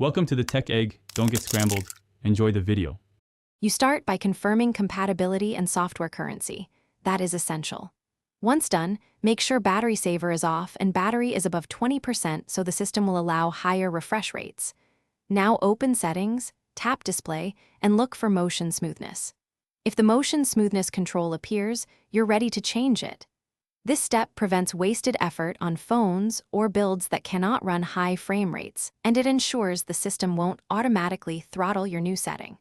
Welcome to the Tech Egg. Don't get scrambled. Enjoy the video. You start by confirming compatibility and software currency. That is essential. Once done, make sure battery saver is off and battery is above 20% so the system will allow higher refresh rates. Now open Settings, tap Display, and look for Motion Smoothness. If the Motion Smoothness control appears, you're ready to change it. This step prevents wasted effort on phones or builds that cannot run high frame rates, and it ensures the system won't automatically throttle your new setting.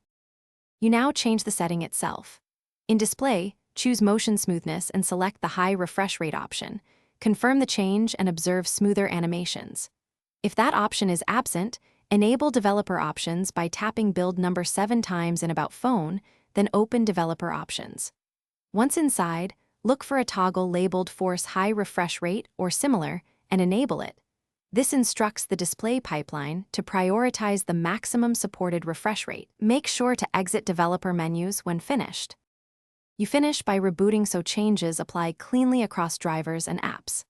You now change the setting itself. In Display, choose Motion Smoothness and select the high refresh rate option. Confirm the change and observe smoother animations. If that option is absent, enable Developer Options by tapping build number 7 times in About Phone, then open Developer Options. Once inside, look for a toggle labeled Force High Refresh Rate or similar and enable it. This instructs the display pipeline to prioritize the maximum supported refresh rate. Make sure to exit developer menus when finished. You finish by rebooting so changes apply cleanly across drivers and apps.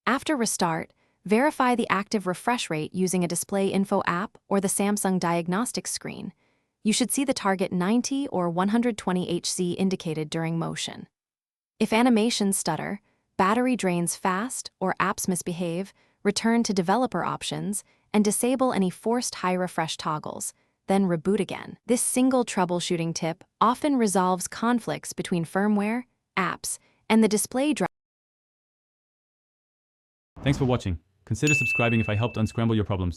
After restart, verify the active refresh rate using a Display Info app or the Samsung Diagnostics screen. You should see the target 90 or 120 Hz indicated during motion. If animations stutter, battery drains fast, or apps misbehave, return to Developer Options and disable any forced high refresh toggles, then reboot again. This single troubleshooting tip often resolves conflicts between firmware, apps, and the display driver. Thanks for watching. Consider subscribing if I helped unscramble your problems.